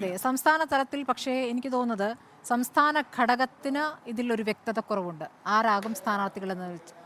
അതെ, സംസ്ഥാന തലത്തിൽ പക്ഷേ എനിക്ക് തോന്നുന്നത് സംസ്ഥാന ഘടകത്തിന് ഇതിലൊരു വ്യക്തത കുറവുണ്ട്. ആരാകും സ്ഥാനാർത്ഥികൾ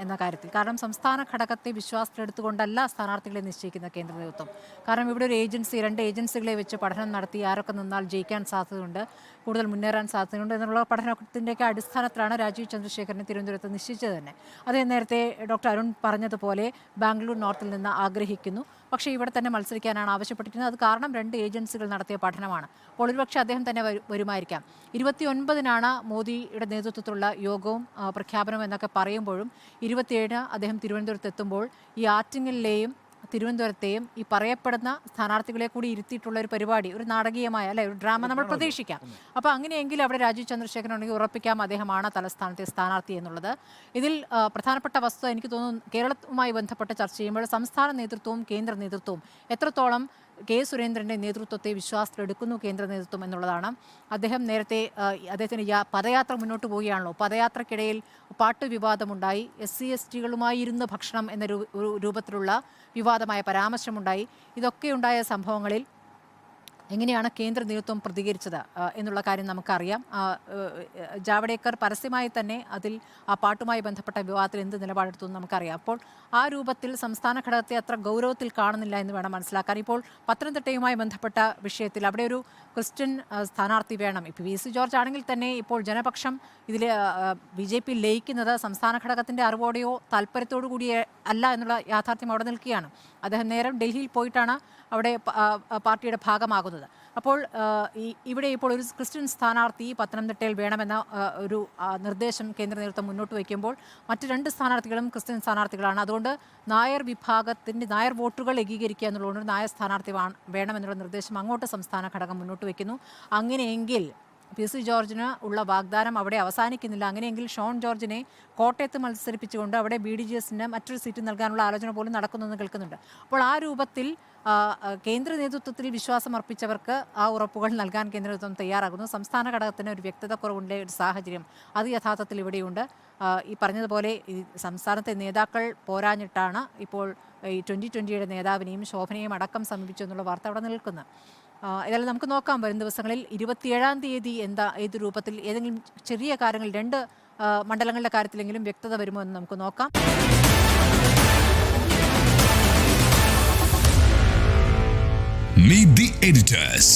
എന്ന കാര്യത്തിൽ. കാരണം സംസ്ഥാന ഘടകത്തെ വിശ്വാസത്തിലെടുത്തുകൊണ്ടല്ല സ്ഥാനാർത്ഥികളെ നിശ്ചയിക്കുന്ന കേന്ദ്ര നേതൃത്വം. കാരണം ഇവിടെ ഒരു ഏജൻസി, രണ്ട് ഏജൻസികളെ വെച്ച് പഠനം നടത്തി ആരൊക്കെ നിന്നാൽ ജയിക്കാൻ സാധ്യതയുണ്ട്, കൂടുതൽ മുന്നേറാൻ സാധ്യതയുണ്ട് എന്നുള്ള പഠനത്തിൻ്റെയൊക്കെ അടിസ്ഥാനത്തിലാണ് രാജീവ് ചന്ദ്രശേഖരനെ തിരുവനന്തപുരത്ത് നിശ്ചയിച്ചത് തന്നെ. അതേ നേരത്തെ ഡോക്ടർ അരുൺ പറഞ്ഞതുപോലെ ബാംഗ്ലൂർ നോർത്തിൽ നിന്ന് ആഗ്രഹിക്കുന്നു. പക്ഷേ ഇവിടെ തന്നെ മത്സരിക്കാനാണ് ആവശ്യപ്പെട്ടിരുന്നത്. അത് കാരണം രണ്ട് ഏജൻസികൾ നടത്തിയ പഠനമാണ്. അപ്പോൾ ഒരുപക്ഷെ അദ്ദേഹം തന്നെ വരുമായിരിക്കാം. 29-നാണ് മോദിയുടെ നേതൃത്വത്തിലുള്ള യോഗവും പ്രഖ്യാപനവും എന്നൊക്കെ പറയുമ്പോഴും 27-ന് അദ്ദേഹം തിരുവനന്തപുരത്ത് എത്തുമ്പോൾ ഈ ആറ്റിങ്ങലിലെയും തിരുവനന്തപുരത്തെയും ഈ പറയപ്പെടുന്ന സ്ഥാനാർത്ഥികളെ കൂടി ഇരുത്തിയിട്ടുള്ള ഒരു പരിപാടി, ഒരു നാടകീയമായ അല്ലെ ഒരു ഡ്രാമ നമ്മൾ പ്രതീക്ഷിക്കാം. അപ്പോൾ അങ്ങനെയെങ്കിൽ അവിടെ രാജീവ് ചന്ദ്രശേഖരൻ ഉണ്ടെങ്കിൽ ഉറപ്പിക്കാം അദ്ദേഹമാണ് തലസ്ഥാനത്തെ സ്ഥാനാർത്ഥി എന്നുള്ളത്. ഇതിൽ പ്രധാനപ്പെട്ട വസ്തുത എനിക്ക് തോന്നുന്നു കേരളവുമായി ബന്ധപ്പെട്ട് ചർച്ച ചെയ്യുമ്പോൾ സംസ്ഥാന നേതൃത്വവും കേന്ദ്ര നേതൃത്വവും എത്രത്തോളം കെ സുരേന്ദ്രൻ്റെ നേതൃത്വത്തെ വിശ്വാസത്തിലെടുക്കുന്നു കേന്ദ്ര നേതൃത്വം എന്നുള്ളതാണ്. അദ്ദേഹം നേരത്തെ അദ്ദേഹത്തിന് പദയാത്ര മുന്നോട്ട് പോവുകയാണല്ലോ. പദയാത്രക്കിടയിൽ പാട്ട് വിവാദമുണ്ടായി, SC/ST ഇരുന്ന് ഭക്ഷണം എന്ന രൂപത്തിലുള്ള വിവാദമായ പരാമർശമുണ്ടായി. ഇതൊക്കെ ഉണ്ടായ സംഭവങ്ങളിൽ എങ്ങനെയാണ് കേന്ദ്ര നേതൃത്വം പ്രതികരിച്ചത് എന്നുള്ള കാര്യം നമുക്കറിയാം. ജാവ്ദേക്കർ പരസ്യമായി തന്നെ അതിൽ ആ പാട്ടുമായി ബന്ധപ്പെട്ട വിവാദത്തിൽ എന്ത് നിലപാടെടുത്തു എന്ന് നമുക്കറിയാം. അപ്പോൾ ആ രൂപത്തിൽ സംസ്ഥാന ഘടകത്തെ അത്ര ഗൗരവത്തിൽ കാണുന്നില്ല എന്ന് വേണം മനസ്സിലാക്കാൻ. ഇപ്പോൾ പത്തനംതിട്ടയുമായി ബന്ധപ്പെട്ട വിഷയത്തിൽ അവിടെ ഒരു ക്രിസ്ത്യൻ സ്ഥാനാർത്ഥി വേണം. ഇപ്പോൾ VC ജോർജ് ആണെങ്കിൽ തന്നെ ഇപ്പോൾ ജനപക്ഷം ഇതിൽ BJP ലയിക്കുന്നത് സംസ്ഥാന ഘടകത്തിൻ്റെ അറിവോടെയോ താല്പര്യത്തോടു കൂടിയേ അല്ല എന്നുള്ള യാഥാർത്ഥ്യം അവിടെ നിൽക്കുകയാണ്. അദ്ദേഹം നേരം ഡൽഹിയിൽ പോയിട്ടാണ് അവിടെ പാർട്ടിയുടെ ഭാഗമാകുന്നത്. അപ്പോൾ ഇവിടെ ഇപ്പോൾ ഒരു ക്രിസ്ത്യൻ സ്ഥാനാർത്ഥി പത്തനംതിട്ടയിൽ വേണമെന്ന ഒരു നിർദ്ദേശം കേന്ദ്ര നേതൃത്വം മുന്നോട്ട് വയ്ക്കുമ്പോൾ മറ്റ് രണ്ട് സ്ഥാനാർത്ഥികളും ക്രിസ്ത്യൻ സ്ഥാനാർത്ഥികളാണ്. അതുകൊണ്ട് നായർ വിഭാഗത്തിൻ്റെ നായർ വോട്ടുകൾ ഏകീകരിക്കുക എന്നുള്ളതുകൊണ്ട് നായർ സ്ഥാനാർത്ഥി വേണമെന്നുള്ള നിർദ്ദേശം അങ്ങോട്ട് സംസ്ഥാന ഘടകം മുന്നോട്ട് വയ്ക്കുന്നു. അങ്ങനെയെങ്കിൽ PC ജോർജിന് ഉള്ള വാഗ്ദാനം അവിടെ അവസാനിക്കുന്നില്ല. അങ്ങനെയെങ്കിൽ ഷോൺ ജോർജിനെ കോട്ടയത്ത് മത്സരിപ്പിച്ചുകൊണ്ട് അവിടെ BDGSന് മറ്റൊരു സീറ്റ് നൽകാനുള്ള ആലോചന പോലും നടക്കുന്നെന്ന് കേൾക്കുന്നുണ്ട്. അപ്പോൾ ആ രൂപത്തിൽ കേന്ദ്ര നേതൃത്വത്തിൽ വിശ്വാസം അർപ്പിച്ചവർക്ക് ആ ഉറപ്പുകൾ നൽകാൻ കേന്ദ്ര നേതൃത്വം തയ്യാറാകുന്നു. സംസ്ഥാന ഘടകത്തിന് ഒരു വ്യക്തത കുറവുള്ള ഒരു സാഹചര്യം അത് യഥാർത്ഥത്തിൽ ഇവിടെയുണ്ട്. ഈ പറഞ്ഞതുപോലെ ഈ സംസ്ഥാനത്തെ നേതാക്കൾ പോരാഞ്ഞിട്ടാണ് ഇപ്പോൾ ഈ 2020 നേതാവിനെയും ശോഭനയും അടക്കം സമീപിച്ചു എന്നുള്ള വാർത്ത അവിടെ നിൽക്കുന്നത്. ഏതായാലും നമുക്ക് നോക്കാം വരും ദിവസങ്ങളിൽ 27-ാം തീയതി ഏത് രൂപത്തിൽ ഏതെങ്കിലും ചെറിയ കാര്യങ്ങൾ രണ്ട് മണ്ഡലങ്ങളുടെ കാര്യത്തിലെങ്കിലും വ്യക്തത വരുമോ എന്ന് നമുക്ക് നോക്കാം. Meet the editors.